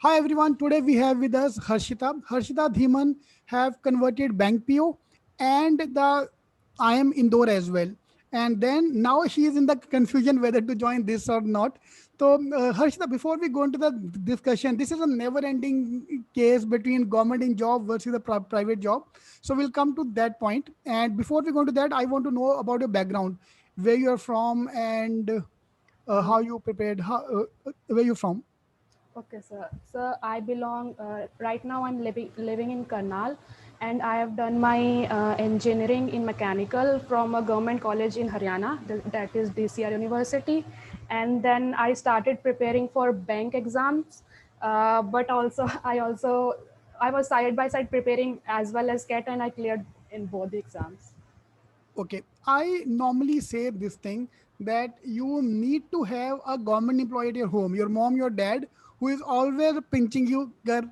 Hi everyone. Today we have with us Harshita. Harshita Dhiman have converted Bank PO and the IM Indore as well. And then now she is in the confusion whether to join this or not. So Harshita, before we go into the discussion, this is a never-ending case between government in job versus the private job. So we'll come to that point. And before we go to that, I want to know about your background, where you are from, and how you prepared, where you from. Okay, sir. So I belong. Right now, I'm living in Karnal, and I have done my engineering in mechanical from a government college in Haryana. That is DCR University, and then I started preparing for bank exams. But also, I was side by side preparing as well as CAT, and I cleared in both the exams. Okay, I normally say this thing that you need to have a government employee at your home, your mom, your dad, who is always pinching you, kar.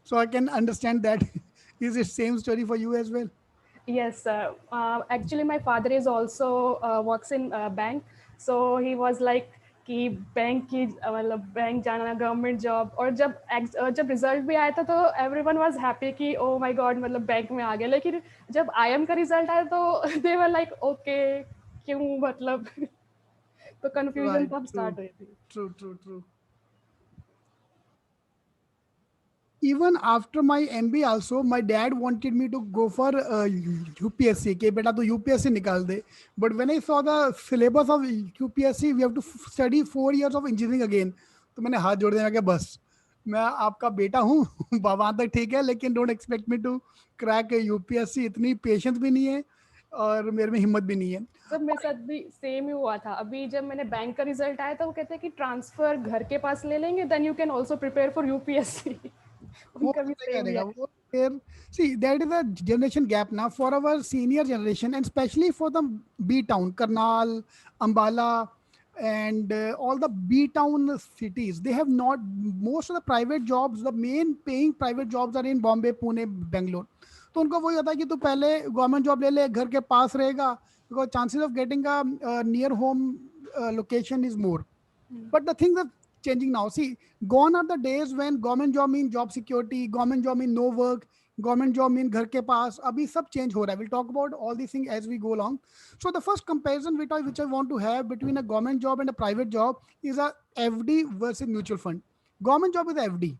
So I can understand that. Is it same story for you as well? Yes, actually, my father is also works in bank, so he was like कि bank की मतलब bank जाना government job और जब result भी आया था तो एवरीवन वाज हैप्पी कि ओ माय गॉड मतलब बैंक में आ गया लेकिन जब आईएम का रिजल्ट आया तो दे वर लाइक ओके क्यों मतलब तो कंफ्यूजन Right, तब true, स्टार्ट हुई थी. true. Even after my MBA also, my dad wanted me to go for UPSC. के बेटा तो UPSC निकाल दे. But when I saw the syllabus of UPSC, we have to study 4 years of engineering again. तो मैंने हाथ जोड़ दिया, मैं क्या बस मैं आपका बेटा हूँ वहां तक ठीक है, लेकिन don't expect me to crack UPSC. इतनी पेशेंस भी नहीं है और मेरे में हिम्मत भी नहीं है. सब मेरे साथ भी सेम ही हुआ था. अभी जब मैंने बैंक का रिजल्ट आया था वो कहते हैं कि ट्रांसफर घर के पास ले लेंगे then you can also prepare for UPSC. वो उनका भी कैसे सेम करेगा रिएक्शन. वो फिर. See that is a generation gap ना for our senior generation and specially for the B town Karnal, Ambala, and all the B town cities, they have not most of the private jobs, the main paying private jobs are in Bombay, Pune, Bangalore. तो उनको वही होता है कि तू पहले government job ले ले, घर के पास रहेगा, because chances of getting a near home location is more. But the things are changing now. See, gone are the days when government job mean job security, government job mean no work, government job mean घर के पास. अभी सब change हो रहा है. We'll talk about all these things as we go along. So the first comparison which I want to have between a government job and a private job is a FD versus mutual fund. Government job is a FD.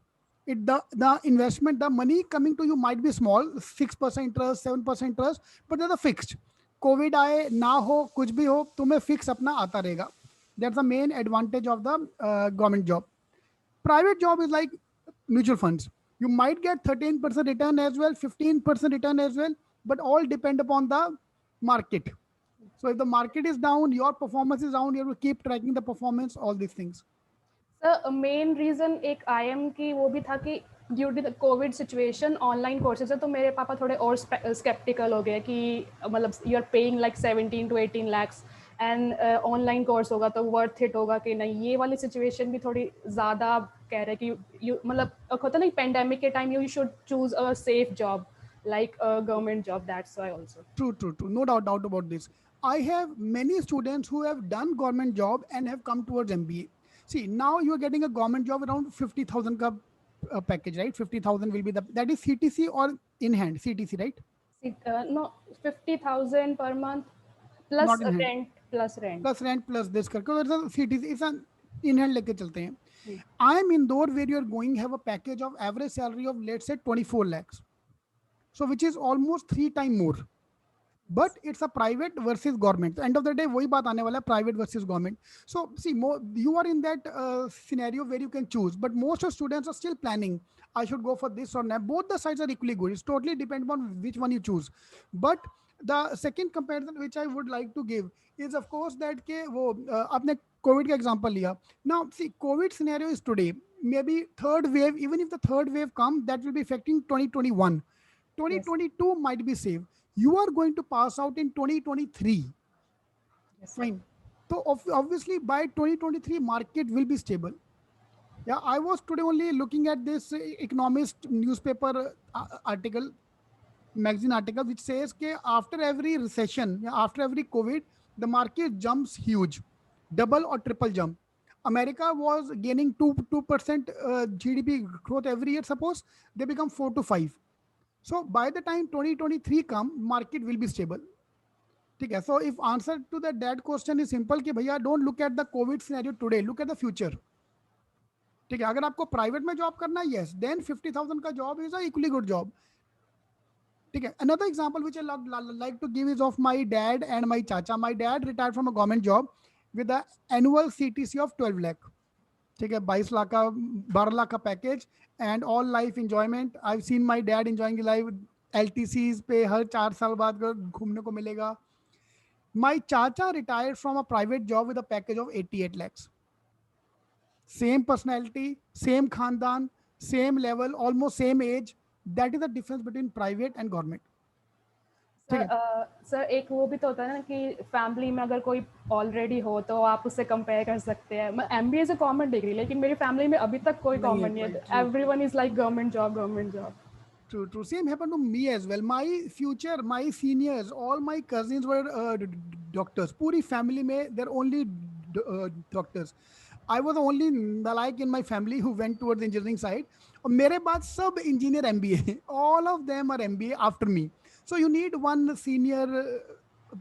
The investment, the money coming to you might be small, 6% interest, 7% interest, but they're the fixed. Covid आए ना हो कुछ भी हो, तुम्हें fix अपना आता रहेगा. That's the main advantage of the government job. Private job is like mutual funds. You might get 13% return as well, 15% return as well, but all depend upon the market. So if the market is down, your performance is down, you have to keep tracking the performance, all these things. Sir main reason एक IIM की वो भी था कि due to the COVID situation online courses है तो मेरे पापा थोड़े और स्केप्टिकल हो गए कि मतलब you are paying like 17 to 18 lakhs and online course होगा तो वर्थ इट होगा कि नहीं. ये वाली सिचुएशन भी थोड़ी ज़्यादा कह रहे हैं कि यू मतलब होता नहीं पेंडेमिक के time you should choose a safe job like a government job. That's why also. True. No doubt about this. I have many students who have done government job and have come towards MBA. See, now you are getting a government job around 50,000 ka package, right? 50,000 will be that is CTC or in hand CTC, right? No, 50,000 per month Not plus in hand. rent plus rent. Plus rent plus this करके it's a CTC, it's an in hand लेके चलते हैं. Hmm. I am Indore where you are going have a package of average salary of let's say 24 lakhs. So which is almost 3 times more. But it's a private versus government. End of the day वही बात आने वाला है, private versus government. So see, you are in that scenario where you can choose, but most of students are still planning, I should go for this or not. Both the sides are equally good, it's totally depend on which one you choose. But the second comparison which I would like to give is of course that के वो आपने COVID का example लिया. Now see, COVID scenario is today, maybe third wave, even if the third wave come, that will be affecting 2021. Yes. 2022 might be safe. You are going to pass out in 2023. Yes, sir. Fine. So obviously by 2023 market will be stable. Yeah, I was today only looking at this economist newspaper article, magazine article, which says that after every recession, yeah, after every COVID, the market jumps huge, double or triple jump. America was gaining 2% GDP growth every year. Suppose they become 4 to 5. So by the time 2023 come, market will be stable. ठीक है. So if answer to that question is simple कि भैया don't look at the COVID scenario today, look at the future. ठीक है. अगर आपको private में job करना है, yes, then 50,000 का job is a equally good job. ठीक है. Another example which I like to give is of my dad and my chacha. My dad retired from a government job with the annual CTC of 12 lakh. ठीक है. 22 लाख का 12 लाख का package and all life enjoyment. I seen my dad enjoying life. LTCs पे हर 4 साल बाद घूमने को मिलेगा. माई चाचा retired from a private job with a package of 88 lakhs. Same personality, same खानदान, same level, almost same age. That is the difference between private and government. Sir एक वो भी तो होता है ना कि फैमिली में अगर कोई ऑलरेडी हो तो आप उससे कंपेयर कर सकते हैं. MBA से कॉमन डिग्री, लेकिन मेरी फैमिली में अभी तक कोई कॉमन नहीं है. Everyone is like government job. True. Same happened to me as well. My seniors, all my cousins were doctors. पूरी family में they're only doctors. I was the only nalaik in my family who went towards the engineering side. और मेरे बाद सब engineer MBA. All of them are MBA after me. So you need one senior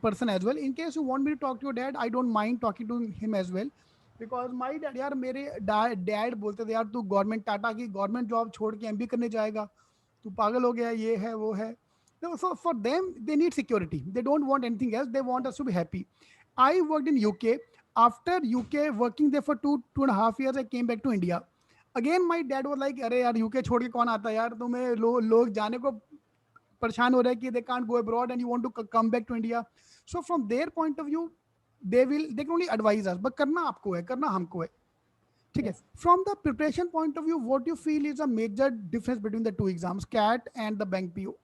person as well. In case you want me to talk to your dad, I don't mind talking to him as well. Because my dad, यार मेरे dad बोलते थे यार तू government Tata की government job छोड़ के MBA करने जाएगा, तू पागल हो गया, ये है वो है. So for them, they need security. They don't want anything else. They want us to be happy. I worked in UK. After UK working there for 2.5 years, I came back to India. Again, my dad was like, अरे यार UK छोड़ के कौन आता है यार, तुम्हें लोग जाने को परेशान हो रहे हैं कि they can't go abroad and you want to come back to India. So from their point of view, they can only advise us, but करना आपको है, करना हमको है. ठीक है. From the preparation point of view, what you feel is a major difference between the two exams, CAT and the bank PO?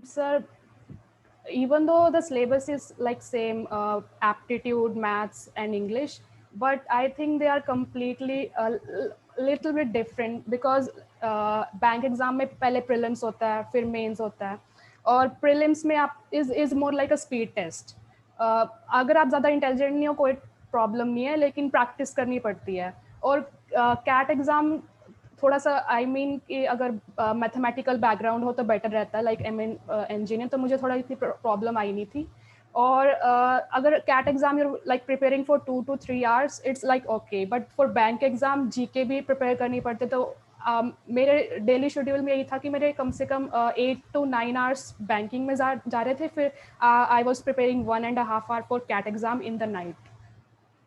Sir, even though the syllabus is like same, aptitude, maths and English, but I think they are completely a little bit different because bank exam में पहले prelims होता है, फिर mains होता है, और prelims में आप is more like a speed test. अगर आप ज़्यादा intelligent नहीं हो कोई प्रॉब्लम नहीं है, लेकिन प्रैक्टिस करनी पड़ती है. और कैट एग्जाम थोड़ा सा कि अगर मैथमेटिकल बैकग्राउंड हो तो बेटर रहता है, लाइक इंजीनियर, तो मुझे थोड़ा इतनी प्रॉब्लम आई नहीं थी. और अगर CAT exam you're like preparing for 2 to 3 hours, it's like okay, but for bank exam GK भी प्रिपेयर करनी पड़ती. तो मेरे डेली शेड्यूल में यही था कि मेरे कम से कम 8 to 9 hours बैंकिंग में जा रहे थे. फिर I was preparing 1.5 hour for CAT exam in the night.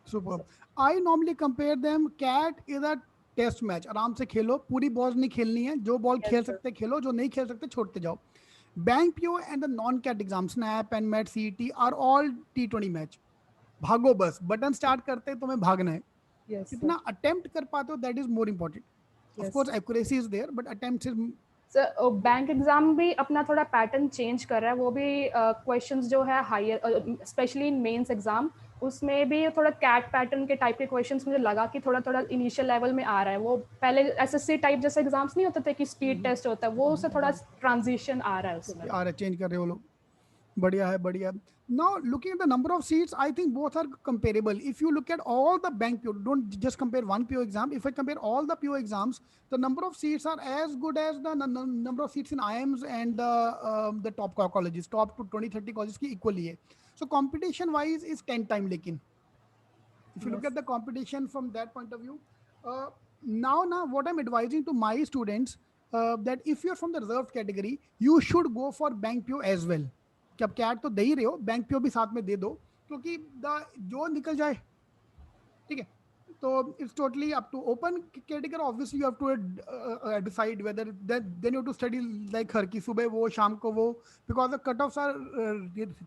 Superb. I normally compare them. CAT is a test match. आराम से खेलो, पूरी बॉल नहीं खेलनी है, जो बॉल खेल सकते खेलो, जो नहीं खेल सकते छोड़ते जाओ. Bank PO and the non CAT exam SNAP and MAT CET are all T20 match. भागो बस, बटन स्टार्ट करते तुम्हें भागना है. कितना अटेम्प्ट कर पाते हो, that is more important. Of course accuracy is there, but attempt is. Bank exam भी अपना थोड़ा पैटर्न चेंज कर रहा है. वो भी क्वेश्चंस जो है higher, especially in mains exam, उसमें भी थोड़ा कैट पैटर्न के टाइप के क्वेश्चंस मुझे लगा कि थोड़ा इनिशियल लेवल में आ रहा है. वो पहले SSC टाइप जैसे एग्जाम्स नहीं होते थे कि स्पीड टेस्ट होता है, वो उससे थोड़ा ट्रांजिशन आ रहा है उसमें. आ रहा है, चेंज कर रहे हो लोग. बढ़िया है, बढ़िया. Now looking at the number of seats, I think both are comparable. If you look at all the bank PO, don't just compare one PO exam. If I compare all the PO exams, the number of seats are as good as the number of seats in IIMs and the top colleges, top to 20-30 colleges की equally है. So competition wise is 10 times. लेकिन if you look at the competition from that point of view, now what I'm advising to my students, that if you're from the reserved category, you should go for bank PO as well. कि अब cat तो दे ही रहे हो, bank PO भी साथ में दे दो, क्योंकि जो निकल जाए. ठीक है. तो it's totally up to open category. Obviously you have to decide whether then you to study like हर की सुबह वो शाम को वो, because the cut offs are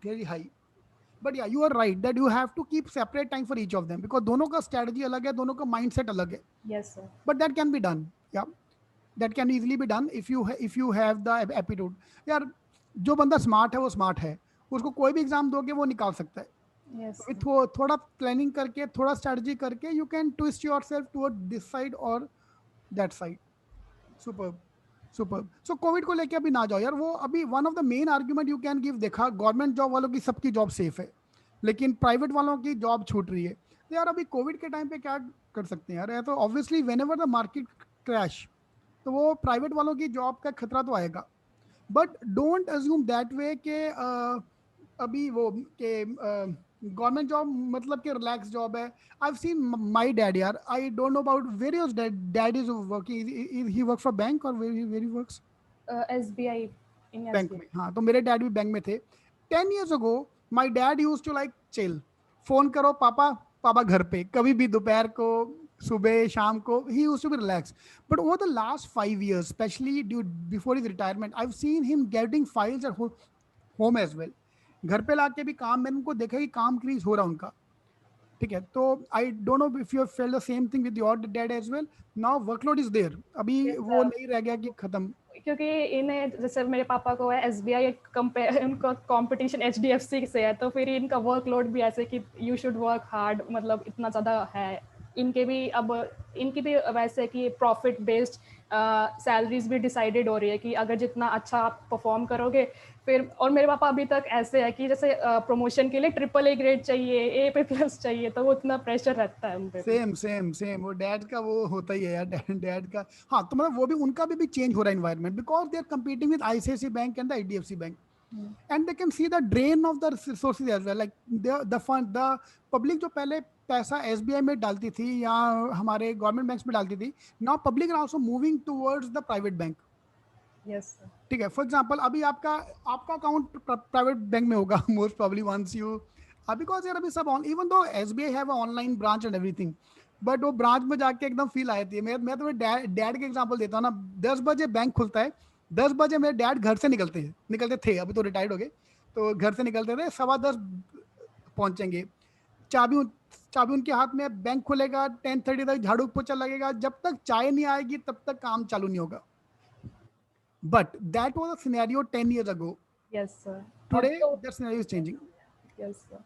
very high. But yeah you are right that you have to keep separate time for each of them, because दोनों का strategy अलग है, दोनों का माइंडसेट अलग है. Yes sir. But that can be done. Yeah that can easily be done if you have the aptitude. यार जो बंदा स्मार्ट है वो स्मार्ट है, उसको कोई भी एग्जाम दोगे वो निकाल सकता है. Yes. थोड़ा प्लानिंग करके, थोड़ा स्ट्रेटजी करके, you can twist yourself toward this side और that side. Superb. So covid को लेके अभी ना जाओ यार. वो अभी one of the main argument you can give, देखा गवर्नमेंट जॉब वालों की सबकी जॉब सेफ है, लेकिन प्राइवेट वालों की जॉब छूट रही है. तो यार अभी कोविड के टाइम पे क्या कर सकते हैं यार, या तो obviously when ever the market crash, तो वो प्राइवेट वालों की जॉब का खतरा तो आएगा। But don't assume that way के अभी वो के गवर्नमेंट जॉब मतलब कि रिलैक्स जॉब है। I have seen my dad, यार I don't know about where your dad is working, he work for bank और where he works? SBI, in bank SBI. में, हाँ, तो मेरे डैड भी बैंक में थे। 10 years ago my dad use to like chill, phone करो पापा, पापा घर पे, कभी भी दोपहर को, सुबह शाम को, he use to be relax. But over the last 5 years, specially due before his retirement, I have seen him getting files at home as well. घर पे लाके भी काम, मैंने उनको देखा कि काम क्रीज हो रहा उनका। ठीक है, तो I don't know if you feel the same thing with your dad as well. Now workload is there, अभी Yes, वो नहीं रह गया कि खत्म। क्योंकि इन्हें जैसे मेरे पापा को है SBI, कंपेयर उनका कंपटीशन HDFC से है, तो फिर इनका वर्कलोड भी ऐसे कि यू शुड वर्क हार्ड, मतलब इतना ज़्यादा है। इनके भी अब इनकी भी वैसे कि प्रॉफिट बेस्ड सैलरीज भी डिसाइडेड हो रही है कि अगर जितना अच्छा आप परफॉर्म करोगे फिर। और मेरे पापा अभी तक ऐसे है कि जैसे प्रमोशन के लिए AAA ग्रेड चाहिए, A++ चाहिए, तो वो इतना प्रेशर रहता है उन पे भी। सेम सेम सेम, वो डैड का वो होता ही है यार, डैड का। हाँ, तो मतलब वो भी, उनका भी चेंज हो रहा है environment, because they are competing with ICICI bank and the IDFC bank, and they can see the drain of the resources as well, like the fund, the public जो पहले पैसा SBI में डालती थी या हमारे गवर्नमेंट बैंक्स में डालती थी, now public are also moving towards the private bank. Yes. ठीक है, फॉर एग्जाम्पल अभी आपका आपका अकाउंट प्राइवेट बैंक में होगा most probably once you, because यार अभी सब even though SBI have online branch and everything, but वो ब्रांच में जाके एकदम फील आती है। मैं तुम्हें डैड के एग्जांपल देता हूँ ना। 10 बजे बैंक खुलता है, 10 बजे मेरे डैड घर से निकलते थे, अभी तो रिटायर्ड हो गए, तो घर से निकलते थे, 10:15 पहुंचेंगे। चाबी चाबी उनके हाथ में, बैंक खुलेगा, 10:30 तक झाड़ू पोछा लगेगा, जब तक चाय नहीं आएगी तब तक काम चालू नहीं होगा। But that was a scenario 10 years ago. Yes sir. अब Today, तो that scenario is changing. Yes sir.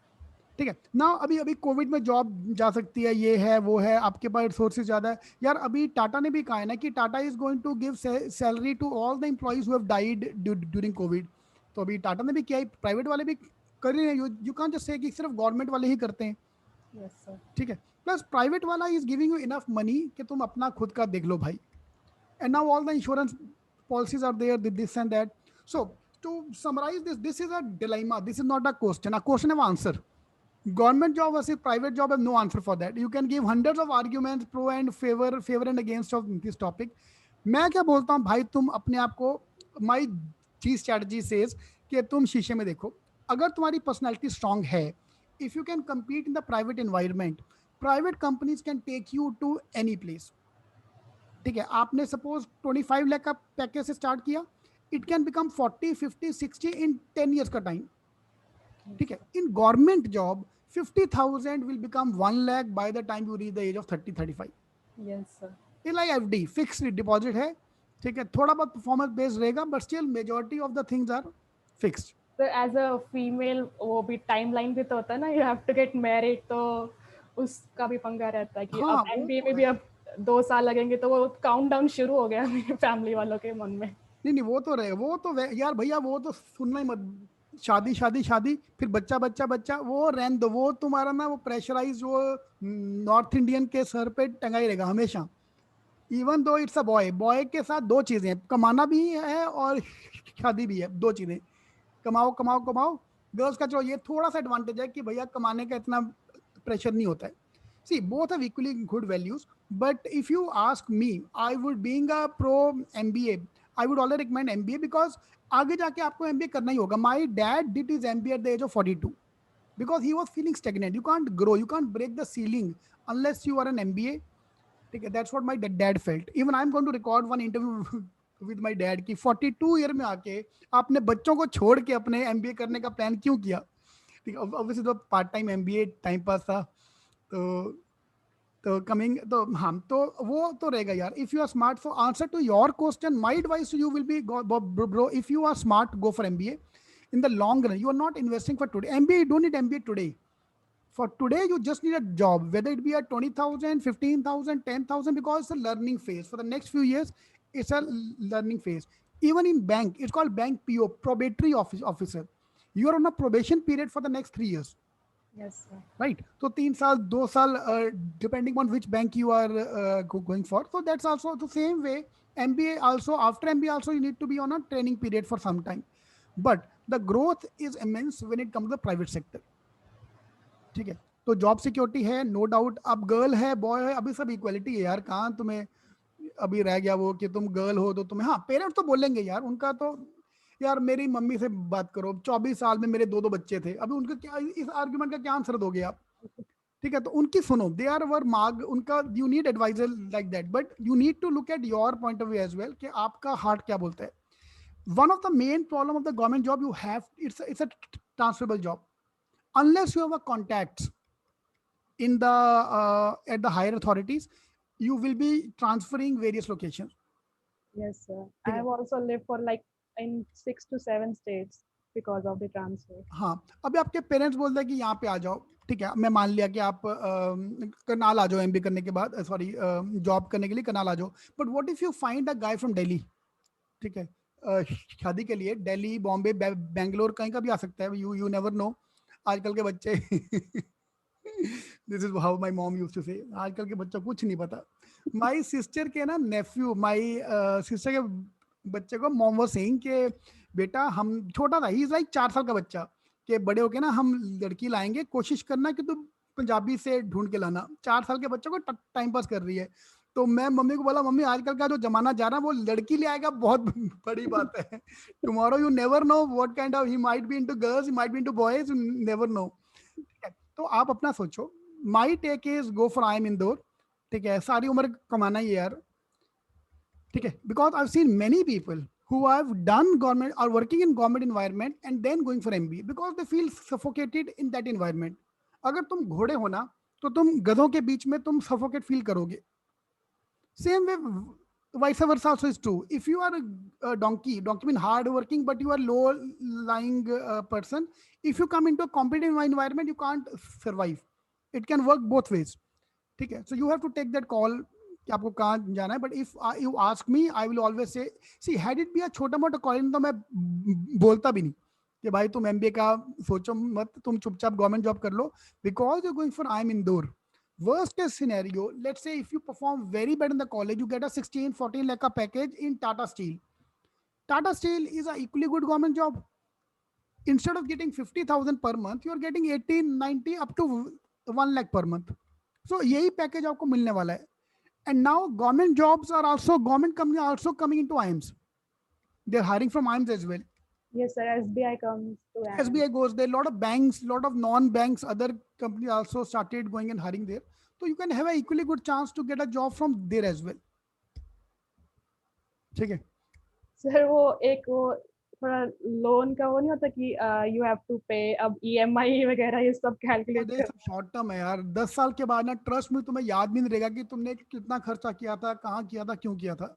ठीक है ना, अभी अभी कोविड में जॉब जा सकती है, ये है वो है, आपके पास रिसोर्सेज ज़्यादा है। यार अभी टाटा ने भी कहा है ना कि Tata is going to give salary to all the employees who have died during COVID. तो अभी टाटा ने भी किया है, प्राइवेट वाले भी कर रहे हैं। यू कांट जस्ट से कि सिर्फ गवर्नमेंट वाले ही करते हैं। Yes sir. ठीक है, प्लस प्राइवेट वाला is giving you enough money कि तुम अपना खुद का देख लो भाई। And now all the insurance policies are there, this and that. So to summarize this, this is a dilemma, this is not a question. A question have answer. Government job versus private job have no answer for that. You can give hundreds of arguments pro and favor and against of this topic. मैं क्या बोलता हूँ भाई, तुम अपने आप को, माई G strategy says कि तुम शीशे में देखो। अगर तुम्हारी पर्सनैलिटी स्ट्रांग है, if you can compete in the private environment, private companies can take you to any place. ठीक है, आपने सपोज 25 लाख का पैकेज से स्टार्ट किया, it can become 40, 50, 60 in 10 years का टाइम। ठीक है, in government job 50,000 will become 1 lakh by the time you reach the age of 30-35। Yes sir. ये लाइक FD फिक्स्ड डिपॉजिट है। ठीक है, थोड़ा बहुत परफॉर्मेंस बेस्ड रहेगा, but still majority of the things are fixed. तो एज अ फीमेल वो भी टाइमलाइन भी तो होता है ना, you have to get married, तो उसका भी पंगा रहता है कि हाँ अब वो MBA तो में भी है। अब 2 साल लगेंगे, तो वो काउंटडाउन शुरू हो गया मेरे फैमिली वालों के मन में। नहीं नहीं, वो तो रहेगा, वो तो यार भैया वो तो सुनना ही मत। शादी शादी शादी, फिर बच्चा बच्चा बच्चा, वो रहने दो, वो तुम्हारा ना वो प्रेशराइज, वो नॉर्थ इंडियन के सर पे टंगा ही रहेगा हमेशा। Even though it's a boy, boy के साथ दो चीजें हैं, कमाना भी है और शादी भी है, दो चीजें। कमाओ कमाओ कमाओ। गर्ल्स का चलो ये थोड़ा सा एडवांटेज है कि भैया कमाने का इतना प्रेशर नहीं होता है। See both have equally good values, but if you ask me, I would being a pro MBA, I would always recommend MBA, because आगे जाके आपको MBA करना ही होगा। My dad did is MBA at the age of 42 because he was feeling stagnant. You can't grow, you can't break the ceiling unless you are an MBA. ठीक है, that's what my dad felt. Even I am going to record one interview with my dad की 42 year में आके आपने बच्चों को छोड़ के अपने MBA करने का प्लान क्यों किया। ठीक है, ऑब्वियसली तो part time MBA time pass था। तो कमिंग तो हाँ, तो वो तो रहेगा यार। If you are smart, for answer to your question, my advice to you will be, bro, if you are smart, go for MBA। In the long run, you are not investing for today. MBA, you don't need MBA today. For today, you just need a job, whether it be at 20,000, 15,000, 10,000, because it's a learning phase. For the next few years, it's a learning phase. Even in bank, it's called bank PO, probatory officer. You are on a probation period for the next 3 years. Yes, sir. right? So 3 साल 2 साल, depending on which bank you are going for. So that's also the same way. MBA also, after MBA also you need to be on a training period for some time, but the growth is immense when it comes to the private sector. ठीक है, तो job security है, no doubt. अब girl है boy है, अभी सब equality है यार. कहाँ तुम्हें अभी रह गया वो कि तुम गर्ल हो तो तुम्हें, हाँ पेरेंट्स तो बोलेंगे यार, उनका तो. यार मेरी मम्मी से बात करो, 24 साल में मेरे दो दो बच्चे थे, अभी उनका क्या, इस आर्ग्यूमेंट का क्या आंसर दोगे आप? ठीक है, तो उनकी सुनो, दे आर अवर मार्ग, उनका you need advisor like that, but you need to look at your point of view as well कि आपका हार्ट क्या बोलता है. One of the main problem of the government job, you have, it's a transferable job. Unless you have a contact in the at the higher authorities, you will be transferring various locations. Yes, sir. I ठीक है, have also lived for like in 6 to 7 states because of the transfer. हाँ. अभी आपके parents बोलते हैं कि यहाँ पे आ जाओ, ठीक है, मैं मान लिया कि आप करनाल आ जाओ एमबी करने के बाद, सॉरी जॉब करने के लिए करनाल आ जाओ. But what if you find a guy from Delhi, ठीक है, शादी के लिए दिल्ली, बॉम्बे, बेंगलोर, कहीं का भी आ सकता है. You you never know. आजकल के बच्चे this is how my mom used to say, आजकल के बच्चों को कुछ नहीं पता. माय सिस्टर के ना नेफ्यू, माय सिस्टर के बच्चे को मॉम वाज सेइंग कि बेटा, हम छोटा था, ही इज लाइक 4 साल का बच्चा, कि बड़े होके ना हम लड़की लाएंगे, कोशिश करना कि तू पंजाबी से ढूंढ के लाना. 4 साल के बच्चे को टाइम पास कर रही है. तो मैं मम्मी को बोला, मम्मी आजकल का जो जमाना जा रहा है वो लड़की ले आएगा, बहुत बड़ी बात है. Tomorrow you never know what kind of, he might be into girls, he might be into boys, you never know. ठीक है, तो आप अपना सोचो. My take is go for I M Indore. ठीक है, सारी उम्र कमाना ही है यार. ठीक है, because I seen many people who have done government, are working in government environment and then going for MBA because they feel suffocated in that environment. अगर तुम घोड़े हो ना, तो तुम गधों के बीच में तुम सफोकेट फील करोगे. Same way, vice versa also is true. If you are a donkey mean hard working, but you are low lying person. If you come into a competitive environment, you can't survive. It can work both ways. ठीक है, so you have to take that call कि आपको कहाँ जाना है. But if you ask me, I will always say, see, had it be a छोटा मोटा college तो मैं बोलता भी नहीं कि भाई तुम MBA का सोचो मत, तुम चुपचाप गवर्नमेंट जॉब कर लो, because you're going for IIM Indore. Worst case scenario, let's say if you perform very bad in the college, you get a 16-14 lakh package in Tata Steel. Tata Steel is a equally good government job. Instead of getting 50,000 per month, you are getting 18, 90 up to 1 lakh per month. So यही package आपको मिलने वाला है. And now government jobs are also, government companies are also coming into IIMs. They're hiring from IIMs as well. Yes, sir. SBI comes to AM. SBI goes there. A lot of banks, lot of non-banks, other companies also started going and hiring there. So you can have an equally good chance to get a job from there as well. ठीक है. Sir वो एक वो थोड़ा loan का वो नहीं होता कि यू हैव टू पे, अब EMI वगैरह ये सब कैलकुलेट कर. शॉर्ट टर्म है यार. 10 साल के बाद ना, ट्रस्ट में तुम्हें याद भी नहीं रहेगा कि तुमने कितना खर्चा किया था, कहाँ किया था, क्यों किया था.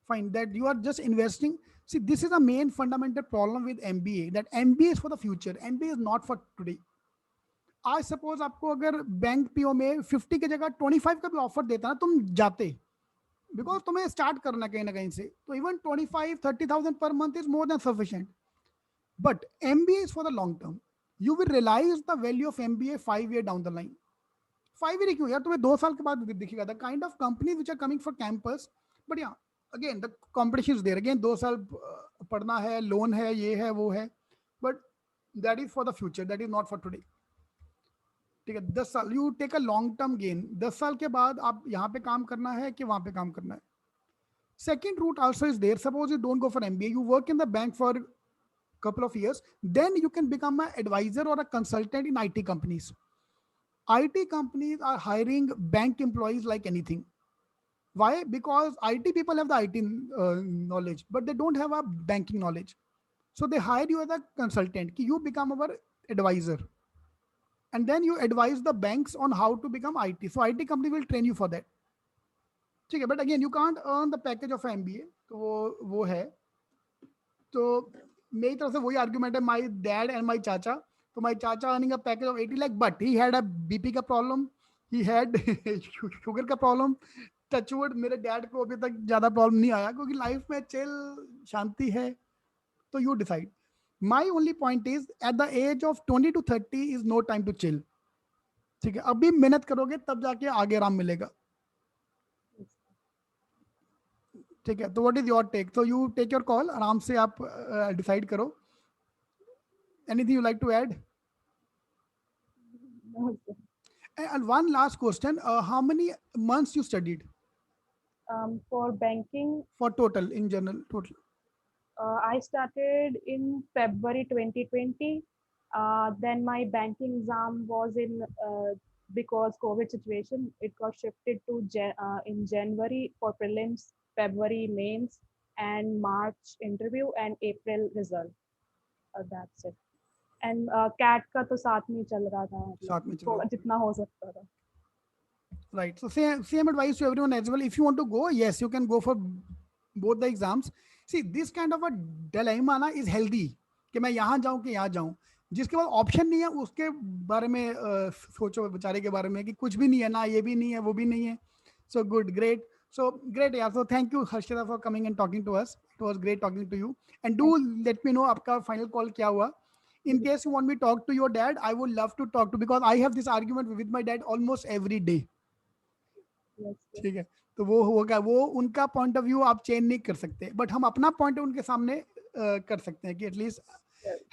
Fine, that you are just investing. See, this is the main fundamental problem with MBA, that MBA is for the future. MBA is not for today. आज सपोज आपको अगर बैंक पीओ में 50 की जगह 25 का भी ऑफर देता ना, तुम जाते, बिकॉज तुम्हें स्टार्ट करना कहीं ना कहीं से. तो even 25-30,000 per month is more than sufficient. But MBA is for the long term. You will realize the value of MBA 5 year down the line. 5 year क्यों यार, तुम्हें 2 साल के बाद दिखेगा. The kind of companies which are coming for campus, but yeah, again the competition is there. Again 2 साल पढ़ना है, लोन है, ये है, वो है, but that is for the future. That is not for today. ठीक है, 10 साल you take a long term gain. 10 साल के बाद आप यहाँ पे काम करना है कि वहां पे काम करना है. Second route also is there. Suppose you don't go for MBA, you work in the bank for couple of years, then you can become an advisor or a consultant in IT companies. IT companies are hiring bank employees like anything. Why? Because IT people have the IT knowledge, but they don't have a banking knowledge. So they hire you as a consultant. You become our advisor. And then you advise the banks on how to become IT. So IT company will train you for that. ठीक है, but again you can't earn the package of MBA. तो वो है. तो मेरी तरफ से वही आर्ग्यूमेंट है, माई डैड एंड माई चाचा. तो माई चाचा earning a package of 80 lakh, but he had a BP का प्रॉब्लम, ही हैड शुगर का प्रॉब्लम. टचवुड मेरे डैड को अभी तक ज्यादा प्रॉब्लम नहीं आया, क्योंकि लाइफ में चिल शांति है. तो you decide. My only point is at the age of 20 to 30 is no time to chill. ठीक है, अभी मेहनत करोगे तब जाके आगे आराम मिलेगा. ठीक है, तो what is your take? So you take your call, आराम से आप डिसाइड करो. Anything you like to add? No, sir. And one last question, how many months you studied For banking, for total, in general, total? I started in February 2020. Then my banking exam was because COVID situation, it got shifted to in January for prelims, February mains, and March interview, and April result. That's it. And CAT का तो साथ में चल रहा था, साथ में चल रहा था. जितना हो सकता था. Right. So same advice to everyone as well. If you want to go, yes, you can go for both the exams. See, this kind of a dilemma na is healthy. कि मैं यहाँ जाऊँ कि यहाँ जाऊँ. जिसके पास ऑप्शन नहीं है उसके बारे में सोचो, बेचारे के बारे में कि कुछ भी नहीं है ना, ये भी नहीं है, वो भी नहीं है. So good, great. So great, yeah. So thank you, Harshita, for coming and talking to us. It was great talking to you. And do let me know आपका final call क्या हुआ. In case you want me to talk to your dad, I would love to talk to, because I have this argument with my dad almost every day. Yes, yes. ठीक है, तो वो होगा, वो उनका point of view आप change नहीं कर सकते, बट हम अपना पॉइंट उनके सामने कर सकते हैं कि at least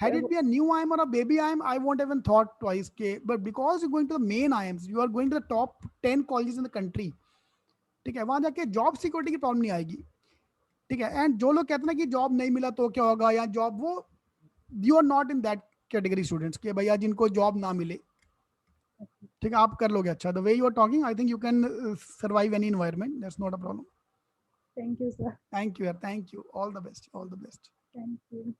had it be a new IIM or a baby IIM, I won't even thought twice के, but because you're going to the main IIMs, you are going to the top 10 colleges in the country. ठीक है, वहां जाके job security की problem नहीं आएगी. ठीक है, एंड जो लोग कहते हैं ना कि जॉब नहीं मिला तो क्या होगा, या जॉब, वो you are not in that category students के भैया जिनको जॉब ना मिले. ठीक है, आप कर लोगे अच्छा. The way you are talking, I think you can survive any environment. That's not a problem. Thank you, sir. Thank you, thank you. All the best, all the best. Thank you.